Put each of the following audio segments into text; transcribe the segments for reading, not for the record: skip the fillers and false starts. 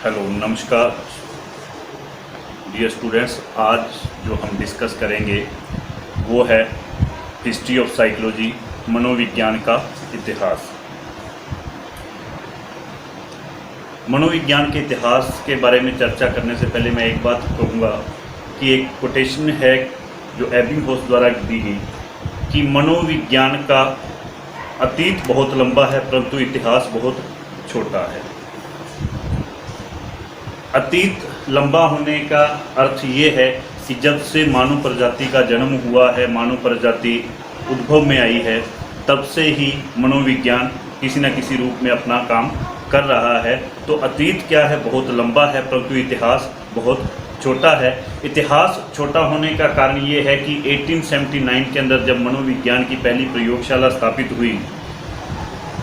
Hello नमस्कार dear students. आज जो हम डिस्कस करेंगे वो है हिस्ट्री ऑफ साइकोलॉजी, मनोविज्ञान का इतिहास। मनोविज्ञान के इतिहास के बारे में चर्चा करने से पहले मैं एक बात कहूँगा कि एक कोटेशन है जो एबिंगहॉस द्वारा दी गई कि मनोविज्ञान का अतीत बहुत लंबा है परंतु इतिहास बहुत छोटा है। अतीत लंबा होने का अर्थ ये है कि जब से मानव प्रजाति का जन्म हुआ है, मानव प्रजाति उद्भव में आई है, तब से ही मनोविज्ञान किसी न किसी रूप में अपना काम कर रहा है। तो अतीत क्या है, बहुत लंबा है परंतु इतिहास बहुत छोटा है। इतिहास छोटा होने का कारण ये है कि 1879 के अंदर जब मनोविज्ञान की पहली प्रयोगशाला स्थापित हुई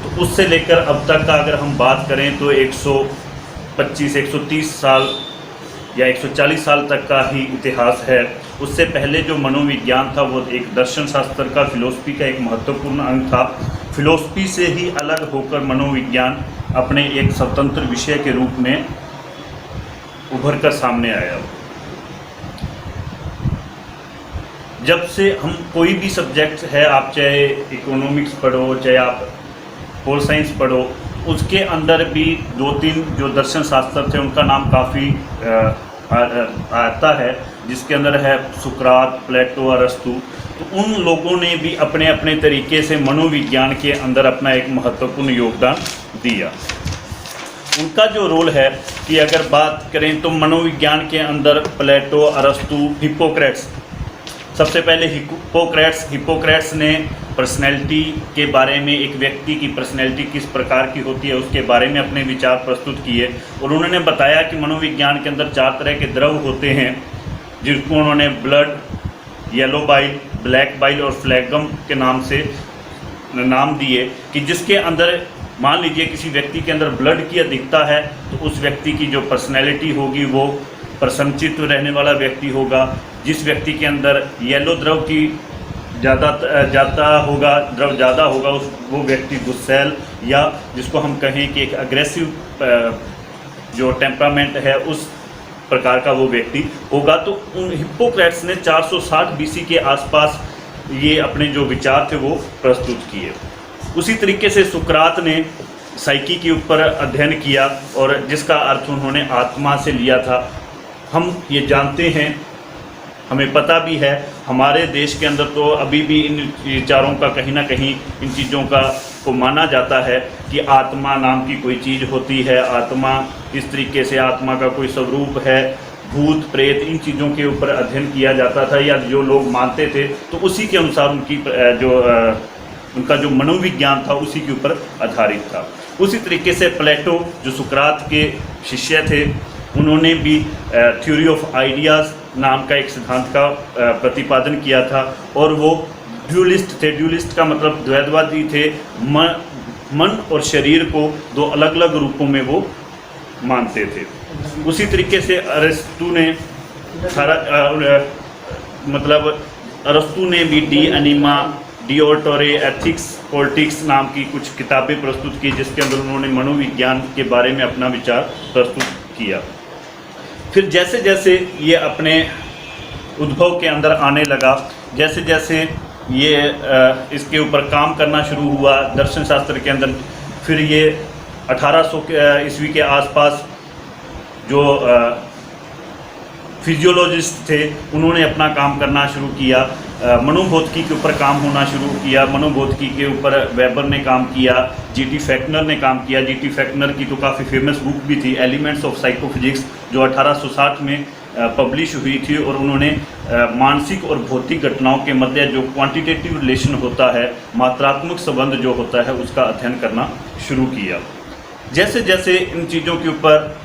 तो उससे लेकर अब तक का अगर हम बात करें तो 125-130 साल या 140 साल तक का ही इतिहास है। उससे पहले जो मनोविज्ञान था वो एक दर्शन शास्त्र का, फिलोसफी का एक महत्वपूर्ण अंग था। फिलोसफी से ही अलग होकर मनोविज्ञान अपने एक स्वतंत्र विषय के रूप में उभर कर सामने आया। जब से हम कोई भी सब्जेक्ट है, आप चाहे इकोनॉमिक्स पढ़ो, चाहे आप पोल साइंस पढ़ो, उसके अंदर भी 2-3 जो दर्शन शास्त्र थे उनका नाम काफ़ी आता है, जिसके अंदर है सुकरात, प्लेटो, अरस्तु। तो उन लोगों ने भी अपने अपने तरीके से मनोविज्ञान के अंदर अपना एक महत्वपूर्ण योगदान दिया। उनका जो रोल है कि अगर बात करें तो मनोविज्ञान के अंदर प्लेटो, अरस्तु, हिप्पोक्रेट्स, सबसे पहले हिप्पोक्रेट्स ने पर्सनैलिटी के बारे में, एक व्यक्ति की पर्सनैलिटी किस प्रकार की होती है उसके बारे में अपने विचार प्रस्तुत किए। और उन्होंने बताया कि मनोविज्ञान के अंदर 4 तरह के द्रव होते हैं जिनको उन्होंने blood, yellow bile, black bile और फ्लैगम के नाम से नाम दिए। कि जिसके अंदर मान लीजिए किसी व्यक्ति के अंदर ब्लड की अधिकता है तो उस व्यक्ति की जो पर्सनैलिटी होगी वो प्रसन्नचित्त रहने वाला व्यक्ति होगा। जिस व्यक्ति के अंदर येलो द्रव की ज़्यादा होगा वो व्यक्ति गुस्सैल, या जिसको हम कहें कि एक अग्रेसिव जो टेम्परामेंट है उस प्रकार का वो व्यक्ति होगा। तो उन हिप्पोक्रेट्स ने 460 BC के आसपास ये अपने जो विचार थे वो प्रस्तुत किए। उसी तरीके से सुकरात ने साइकी के ऊपर अध्ययन किया और जिसका अर्थ उन्होंने आत्मा से लिया था। हम ये जानते हैं, हमें पता भी है, हमारे देश के अंदर तो अभी भी इन विचारों का कहीं ना कहीं इन चीज़ों को माना जाता है कि आत्मा नाम की कोई चीज़ होती है, आत्मा इस तरीके से आत्मा का कोई स्वरूप है, भूत प्रेत, इन चीज़ों के ऊपर अध्ययन किया जाता था या जो लोग मानते थे तो उसी के अनुसार उनका जो मनोविज्ञान था उसी के ऊपर आधारित था। उसी तरीके से प्लेटो जो सुकरात के शिष्य थे उन्होंने भी थ्योरी ऑफ आइडियाज़ नाम का एक सिद्धांत का प्रतिपादन किया था और वो ड्यूलिस्ट थे। ड्यूलिस्ट का मतलब द्वैतवादी थे। मन और शरीर को 2 अलग अलग रूपों में वो मानते थे। उसी तरीके से अरस्तु ने भी डी एनिमा, डी ऑर्टोरे, एथिक्स, पॉलिटिक्स नाम की कुछ किताबें प्रस्तुत की जिसके अंदर उन्होंने मनोविज्ञान के बारे में अपना विचार प्रस्तुत किया। फिर जैसे जैसे ये अपने उद्भव के अंदर आने लगा, जैसे जैसे ये इसके ऊपर काम करना शुरू हुआ दर्शन शास्त्र के अंदर, फिर ये 1800 ईस्वी के आसपास जो फिजियोलॉजिस्ट थे उन्होंने अपना काम करना शुरू किया। मनोभौतिकी के ऊपर काम होना शुरू किया। मनोभौतिकी के ऊपर वेबर ने काम किया, G.T. फैक्नर ने काम किया। G.T. फैक्नर की तो काफ़ी फेमस बुक भी थी, एलिमेंट्स ऑफ साइकोफिजिक्स, जो 1860 में पब्लिश हुई थी। और उन्होंने मानसिक और भौतिक घटनाओं के मध्य जो क्वांटिटेटिव रिलेशन होता है, मात्रात्मक संबंध जो होता है, उसका अध्ययन करना शुरू किया। जैसे जैसे इन चीज़ों के ऊपर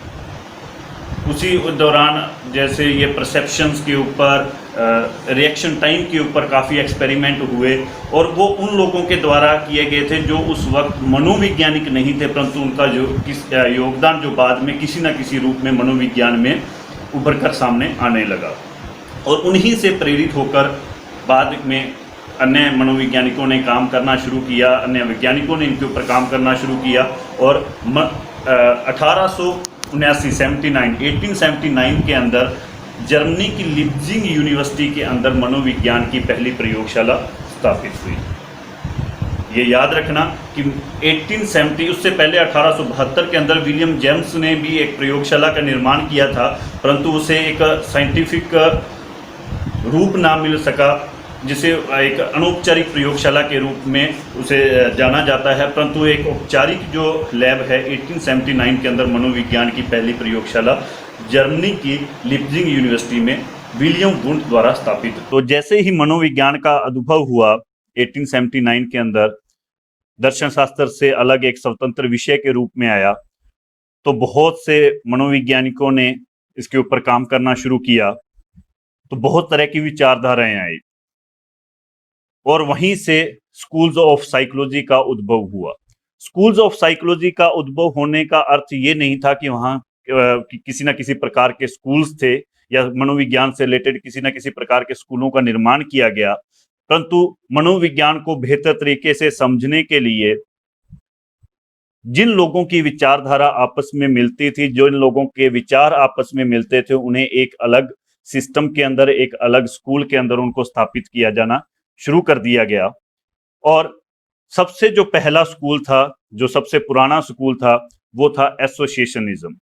उसी दौरान जैसे ये परसेप्शंस के ऊपर, रिएक्शन टाइम के ऊपर काफ़ी एक्सपेरिमेंट हुए और वो उन लोगों के द्वारा किए गए थे जो उस वक्त मनोवैज्ञानिक नहीं थे, परंतु उनका जो योगदान जो बाद में किसी न किसी रूप में मनोविज्ञान में उभर कर सामने आने लगा। और उन्हीं से प्रेरित होकर बाद में अन्य मनोवैज्ञानिकों ने काम करना शुरू किया, अन्य वैज्ञानिकों ने इनके ऊपर काम करना शुरू किया। और 1879 के अंदर जर्मनी की लिप्जिंग यूनिवर्सिटी के अंदर मनोविज्ञान की पहली प्रयोगशाला स्थापित हुई। ये याद रखना कि 1870, उससे पहले 1872 के अंदर विलियम जेम्स ने भी एक प्रयोगशाला का निर्माण किया था, परंतु उसे एक साइंटिफिक रूप ना मिल सका, जिसे एक अनौपचारिक प्रयोगशाला के रूप में उसे जाना जाता है। परंतु एक औपचारिक जो लैब है 1879 के अंदर मनोविज्ञान की पहली प्रयोगशाला जर्मनी की लिप्जिंग यूनिवर्सिटी में विलियम वुंड द्वारा स्थापित। तो जैसे ही मनोविज्ञान का उद्भव हुआ 1879 के अंदर, दर्शन शास्त्र से अलग एक स्वतंत्र विषय के रूप में आया, तो बहुत से मनोवैज्ञानिकों ने इसके ऊपर काम करना शुरू किया, तो बहुत तरह की विचारधाराएं आई और वहीं से स्कूल्स ऑफ साइकोलॉजी का उद्भव हुआ। स्कूल्स ऑफ साइकोलॉजी का उद्भव होने का अर्थ ये नहीं था कि वहाँ किसी न किसी प्रकार के स्कूल्स थे या मनोविज्ञान से रिलेटेड किसी न किसी प्रकार के स्कूलों का निर्माण किया गया, परंतु मनोविज्ञान को बेहतर तरीके से समझने के लिए जिन लोगों की विचारधारा आपस में मिलती थी, जो इन लोगों के विचार आपस में मिलते थे, उन्हें एक अलग सिस्टम के अंदर, एक अलग स्कूल के अंदर उनको स्थापित किया जाना शुरू कर दिया गया। और सबसे जो पहला स्कूल था, जो सबसे पुराना स्कूल था, वो था एसोसिएशनिज्म,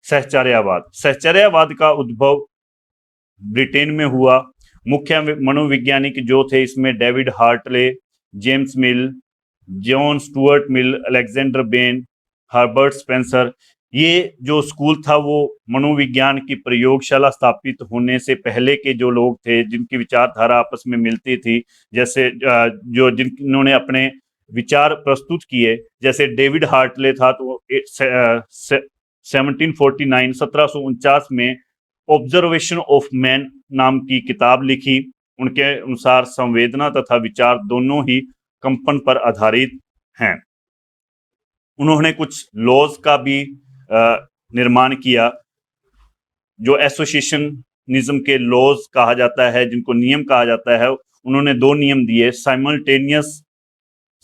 सहचर्यावाद। सहचर्यावाद का उद्भव ब्रिटेन में हुआ। मुख्य मनोवैज्ञानिक जो थे इसमें डेविड हार्टले, जेम्स मिल, John Stuart Mill, Alexander Ben, Herbert Spencer, ये जो स्कूल था वो मनोविज्ञान की प्रयोगशाला स्थापित होने से पहले के जो लोग थे जिनकी विचारधारा आपस में मिलती थी, जैसे जो जिन्होंने अपने विचार प्रस्तुत किए, जैसे डेविड हार्टले था तो 1749 में ऑब्जर्वेशन ऑफ मैन नाम की किताब लिखी। उनके अनुसार संवेदना तथा विचार दोनों ही कंपन पर आधारित हैं। उन्होंने कुछ लॉज का भी निर्माण किया, जो एसोसिएशनिज्म के लॉज कहा जाता है, जिनको नियम कहा जाता है। उन्होंने दो नियम दिए, साइमल्टेनियस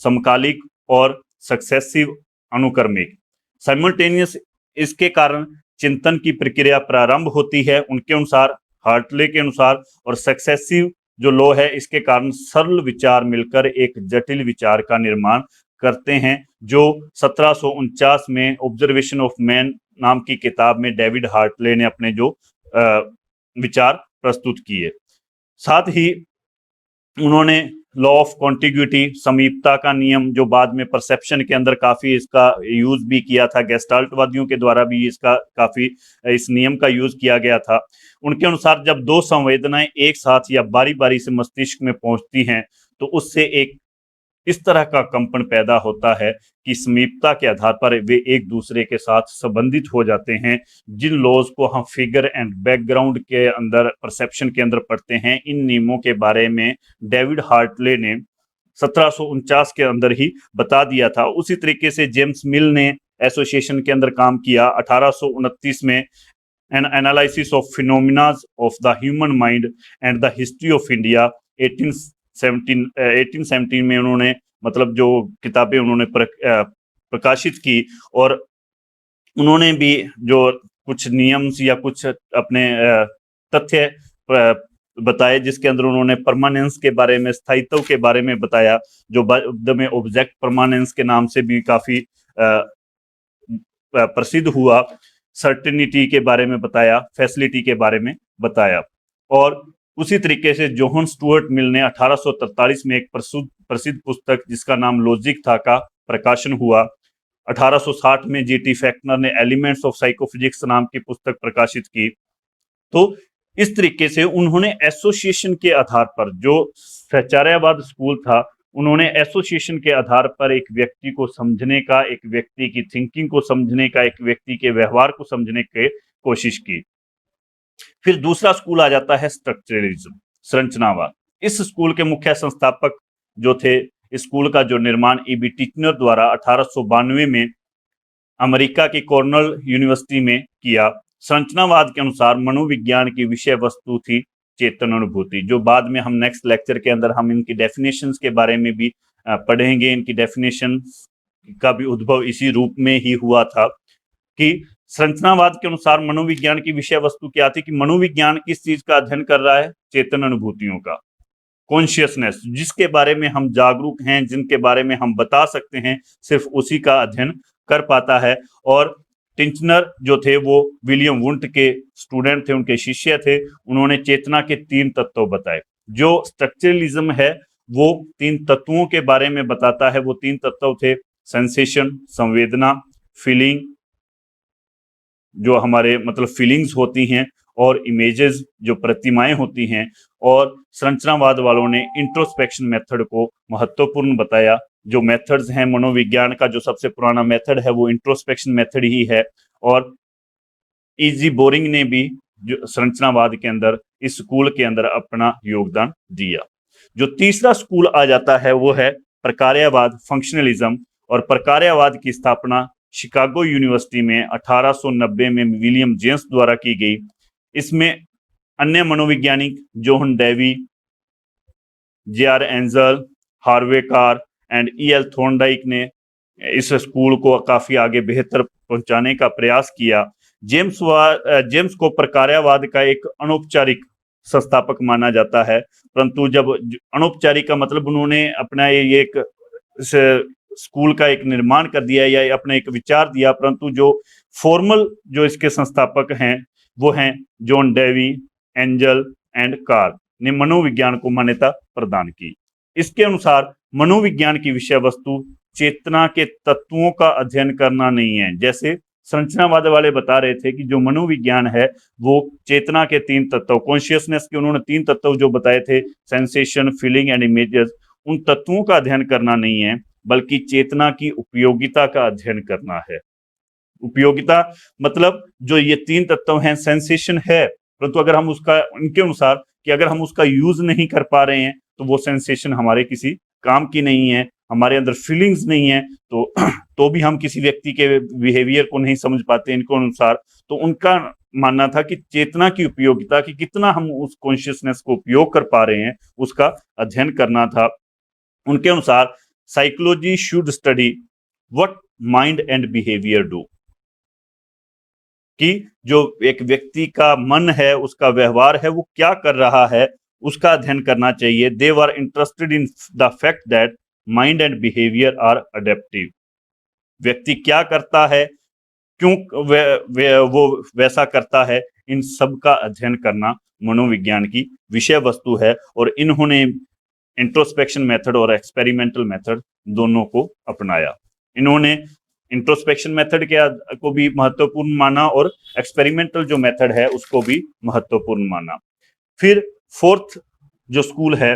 समकालिक और सक्सेसिव अनुक्रमिक। साइमल्टेनियस, इसके कारण चिंतन की प्रक्रिया प्रारंभ होती है उनके अनुसार, हार्टले के अनुसार, और सक्सेसिव जो लॉ है इसके कारण सरल विचार मिलकर एक जटिल विचार का निर्माण करते हैं, जो 1749 में ऑब्जर्वेशन ऑफ मैन नाम की किताब में डेविड हार्टले ने अपने जो विचार प्रस्तुत किए। साथ ही उन्होंने लॉ ऑफ कॉन्टिग्यूटी, समीपता का नियम, जो बाद में परसेप्शन के अंदर काफी इसका यूज भी किया था, गेस्टाल्टवादियों के द्वारा भी इसका काफी इस नियम का यूज किया गया था। उनके अनुसार जब दो संवेदनाएं एक साथ या बारी बारी से मस्तिष्क में पहुंचती हैं तो उससे एक इस तरह का कंपन पैदा होता है कि समीपता के आधार पर वे एक दूसरे के साथ संबंधित हो जाते हैं। जिन लॉज को हम फिगर एंड बैकग्राउंड के अंदर, परसेप्शन के अंदर पढ़ते हैं, इन नियमों के बारे में डेविड हार्टले ने 1749 के अंदर ही बता दिया था। उसी तरीके से जेम्स मिल ने एसोसिएशन के अंदर काम किया। 1829 में N analysis of phenomenas of the human mind and the history of India 1817 में उन्होंने, मतलब जो किताबें उन्होंने प्रकाशित की, और उन्होंने भी जो कुछ नियम्स या कुछ अपने तथ्य बताए, जिसके अंदर उन्होंने परमानेंस के बारे में, स्थायित्व के बारे में बताया, जो बाद में ऑब्जेक्ट परमानेंस के नाम से भी काफी प्रसिद्ध हुआ। सर्टेनिटी के बारे में बताया, फैसिलिटी के बारे में बताया। और उसी तरीके से जोहन स्टुअर्ट मिल ने 1843 में एक प्रसिद्ध पुस्तक जिसका नाम लॉजिक था का प्रकाशन हुआ। 1860 में जीटी फैक्नर ने एलिमेंट्स ऑफ साइकोफिजिक्स नाम की पुस्तक प्रकाशित की। तो इस तरीके से उन्होंने एसोसिएशन के आधार पर, जो सहचर्यावाद स्कूल था, उन्होंने एसोसिएशन के आधार पर एक व्यक्ति को समझने का, एक व्यक्ति की थिंकिंग को समझने का, एक व्यक्ति के व्यवहार को समझने की कोशिश की। फिर दूसरा स्कूल आ जाता है स्ट्रक्चरलिज्म, संरचनावाद। इस स्कूल के मुख्य संस्थापक जो थे, स्कूल का जो निर्माण ईबी टिचनर द्वारा 1892 में अमेरिका की कॉर्नेल यूनिवर्सिटी में किया। संरचनावाद के अनुसार मनोविज्ञान की विषय वस्तु थी चेतन अनुभूति, जो बाद में हम नेक्स्ट लेक्चर के अंदर हम इनकी डेफिनेशंस के बारे में भी पढ़ेंगे। इनकी डेफिनेशन का भी उद्भव इसी रूप में ही हुआ था कि संरचनावाद के अनुसार मनोविज्ञान की विषय वस्तु क्या थी कि मनोविज्ञान किस चीज का अध्ययन कर रहा है? चेतन अनुभूतियों का, कॉन्शियसनेस, जिसके बारे में हम जागरूक हैं, जिनके बारे में हम बता सकते हैं, सिर्फ उसी का अध्ययन कर पाता है। और टिंचनर जो थे वो विलियम वुंट के स्टूडेंट थे, उनके शिष्य थे। उन्होंने चेतना के 3 तत्व बताए। जो स्ट्रक्चरलिज्म है वो 3 तत्वों के बारे में बताता है। वो 3 तत्व थे सेंसेशन, संवेदना, फीलिंग, जो हमारे मतलब फीलिंग्स होती हैं, और इमेजेस जो प्रतिमाएं होती हैं। और संरचनावाद वालों ने इंट्रोस्पेक्शन मेथड को महत्वपूर्ण बताया। जो मेथड्स हैं मनोविज्ञान का, जो सबसे पुराना मेथड है वो इंट्रोस्पेक्शन मेथड ही है। और इजी बोरिंग ने भी जो संरचनावाद के अंदर, इस स्कूल के अंदर अपना योगदान दिया। जो तीसरा स्कूल आ जाता है वो है प्रकार्यवाद, फंक्शनलिज्म। और प्रकार्यवाद की स्थापना शिकागो यूनिवर्सिटी में 1890 में विलियम जेम्स द्वारा की गई। इसमें अन्य मनोवैज्ञानिक John Dewey, J R. Angell, Harvey Carr and E L. Thorndike ने इस स्कूल को काफी आगे बेहतर पहुंचाने का प्रयास किया। जेम्स को प्रकार्यवाद का एक अनौपचारिक संस्थापक माना जाता है, परंतु जब अनौपचारिक का मतलब उन्होंने अपना ये एक स्कूल का एक निर्माण कर दिया या अपना एक विचार दिया, परंतु जो फॉर्मल जो इसके संस्थापक हैं वो हैं John Dewey, angel and car ने मनोविज्ञान को मान्यता प्रदान की। इसके अनुसार मनोविज्ञान की विषय वस्तु चेतना के तत्वों का अध्ययन करना नहीं है। जैसे संरचनावाद वाले बता रहे थे कि जो मनोविज्ञान है वो चेतना के 3 तत्व, कॉन्शियसनेस के उन्होंने 3 तत्व जो बताए थे, सेंसेशन, फीलिंग एंड इमेजेस, उन तत्वों का अध्ययन करना नहीं है, बल्कि चेतना की उपयोगिता का अध्ययन करना है। उपयोगिता मतलब जो ये 3 तत्व हैं, सेंसेशन है, परंतु अगर हम उसका, उनके अनुसार कि अगर हम उसका यूज नहीं कर पा रहे हैं तो वो सेंसेशन हमारे किसी काम की नहीं है। हमारे अंदर फीलिंग्स नहीं है तो भी हम किसी व्यक्ति के बिहेवियर को नहीं समझ पाते इनको अनुसार। तो उनका मानना था कि चेतना की उपयोगिता, कि कितना हम उस कॉन्शियसनेस को उपयोग कर पा रहे हैं, उसका अध्ययन करना था। उनके अनुसार psychology should study what mind and behaviour do, कि जो एक व्यक्ति का मन है, उसका व्यवहार है, वो क्या कर रहा है, उसका अध्ययन करना चाहिए। They were interested in the fact that mind and behaviour are adaptive. व्यक्ति क्या करता है, क्यों वो वैसा करता है, इन सब का अध्ययन करना मनोविज्ञान की विषय वस्तु है। और इन्होंने इंट्रोस्पेक्शन मेथड और एक्सपेरिमेंटल मेथड दोनों को अपनाया। इन्होंने इंट्रोस्पेक्शन मेथड को भी महत्वपूर्ण माना और एक्सपेरिमेंटल जो मेथड है उसको भी महत्वपूर्ण माना। फिर 4th जो स्कूल है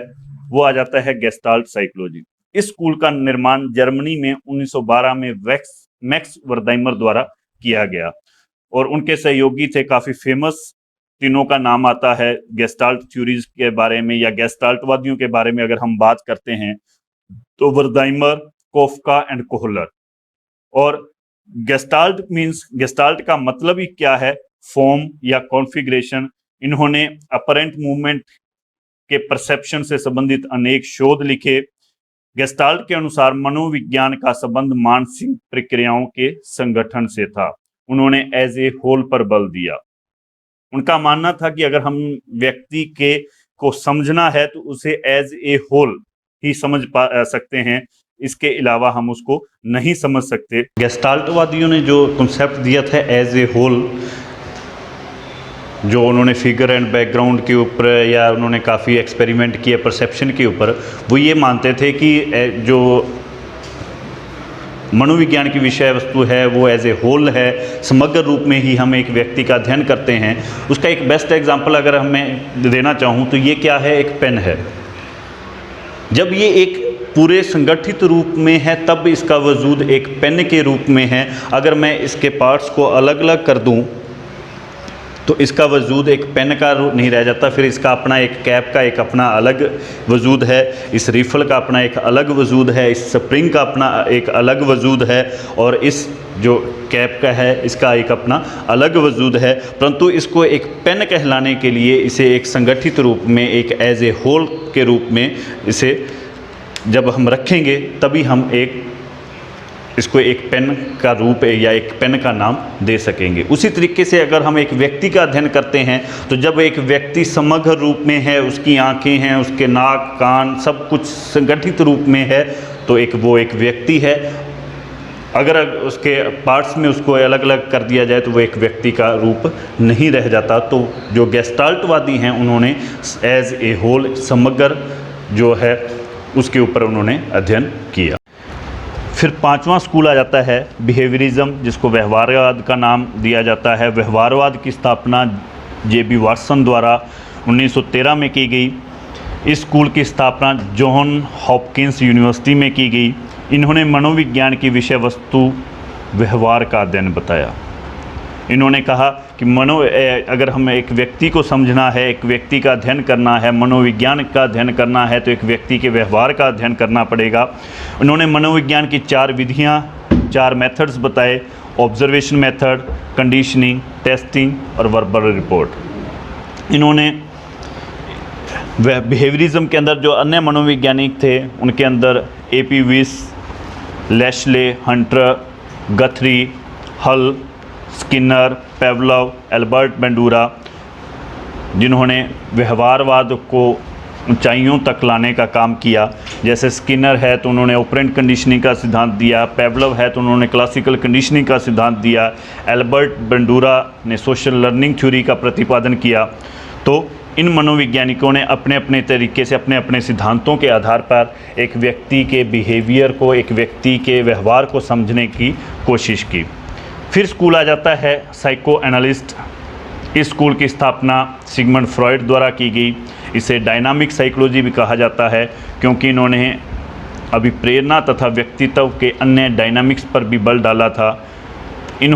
वो आ जाता है गेस्टाल्ट साइकोलॉजी। इस स्कूल का निर्माण जर्मनी में 1912 में मैक्स वर्दाइमर द्वारा किया गया और उनके सहयोगी थे काफी फेमस, तीनों का नाम आता है गेस्टाल्ट थ्योरीज के बारे में या गेस्टाल्टवादियों के बारे में अगर हम बात करते हैं तो वर्दाइमर, कोफका एंड कोहलर। और गेस्टाल्ट मींस, गेस्टाल्ट का मतलब ही क्या है, फॉर्म या कॉन्फ़िगरेशन। इन्होंने अपरेंट मूवमेंट के परसेप्शन से संबंधित अनेक शोध लिखे। गेस्टाल्ट के अनुसार मनोविज्ञान का संबंध मानसिक प्रक्रियाओं के संगठन से था। उन्होंने एज ए होल पर बल दिया। उनका मानना था कि अगर हम व्यक्ति के को समझना है तो उसे एज ए होल ही समझ सकते हैं, इसके अलावा हम उसको नहीं समझ सकते। गेस्टाल्टवादियों ने जो कॉन्सेप्ट दिया था एज ए होल, जो उन्होंने फिगर एंड बैकग्राउंड के ऊपर या उन्होंने काफ़ी एक्सपेरिमेंट किए परसेप्शन के ऊपर, वो ये मानते थे कि जो मनोविज्ञान की विषय वस्तु है वो एज ए होल है, समग्र रूप में ही हम एक व्यक्ति का अध्ययन करते हैं। उसका एक बेस्ट एग्जांपल अगर मैं देना चाहूँ तो ये क्या है, एक पेन है। जब ये एक पूरे संगठित रूप में है तब इसका वजूद एक पेन के रूप में है। अगर मैं इसके पार्ट्स को अलग अलग कर दूं तो इसका वजूद एक पेन का नहीं रह जाता। फिर इसका अपना एक कैप का एक अपना अलग वजूद है, इस रिफल का अपना एक अलग वजूद है, इस स्प्रिंग का अपना एक अलग वजूद है और इस जो कैप का है इसका एक अपना अलग वजूद है। परंतु इसको एक पेन कहलाने के लिए इसे एक संगठित रूप में, एक एज ए होल के रूप में इसे जब हम रखेंगे तभी हम एक इसको एक पेन का रूप या एक पेन का नाम दे सकेंगे। उसी तरीके से अगर हम एक व्यक्ति का अध्ययन करते हैं तो जब एक व्यक्ति समग्र रूप में है, उसकी आँखें हैं, उसके नाक कान सब कुछ संगठित रूप में है, तो वो एक व्यक्ति है। अगर उसके पार्ट्स में उसको अलग अलग कर दिया जाए तो वो एक व्यक्ति का रूप नहीं रह जाता। तो जो गेस्टाल्टवादी हैं उन्होंने एज ए होल समग्र जो है उसके ऊपर उन्होंने अध्ययन किया। फिर 5वां स्कूल आ जाता है बिहेवियरिज्म, जिसको व्यवहारवाद का नाम दिया जाता है। व्यवहारवाद की स्थापना J.B. वाटसन द्वारा 1913 में की गई। इस स्कूल की स्थापना जॉन हॉपकिंस यूनिवर्सिटी में की गई। इन्होंने मनोविज्ञान की विषय वस्तु व्यवहार का अध्ययन बताया। इन्होंने कहा कि अगर हम एक व्यक्ति को समझना है, एक व्यक्ति का अध्ययन करना है, मनोविज्ञान का अध्ययन करना है, तो एक व्यक्ति के व्यवहार का अध्ययन करना पड़ेगा। उन्होंने मनोविज्ञान की 4 विधियाँ, 4 मेथड्स बताए: ऑब्जर्वेशन मेथड, कंडीशनिंग, टेस्टिंग और वर्बल रिपोर्ट। इन्होंने बिहेवियरिज्म के अंदर जो अन्य मनोवैज्ञानिक थे उनके अंदर A.P. विस, लेशले, हंटर, गथरी, हल, स्किनर, पेवलव, एल्बर्ट बेंडूरा, जिन्होंने व्यवहारवाद को ऊंचाइयों तक लाने का काम किया। जैसे स्किनर है तो उन्होंने ऑपरेंट कंडीशनिंग का सिद्धांत दिया, पेवलव है तो उन्होंने क्लासिकल कंडीशनिंग का सिद्धांत दिया, एल्बर्ट बेंडूरा ने सोशल लर्निंग थ्योरी का प्रतिपादन किया। तो इन मनोवैज्ञानिकों ने अपने अपने तरीके से अपने अपने सिद्धांतों के आधार पर एक व्यक्ति के बिहेवियर को, एक व्यक्ति के व्यवहार को समझने की कोशिश की। फिर स्कूल आ जाता है साइको एनालिस्ट। इस स्कूल की स्थापना सिगमंड फ्रॉइड द्वारा की गई। इसे डायनामिक साइकोलॉजी भी कहा जाता है क्योंकि इन्होंने अभिप्रेरणा तथा व्यक्तित्व के अन्य डायनामिक्स पर भी बल डाला था। इन्होंने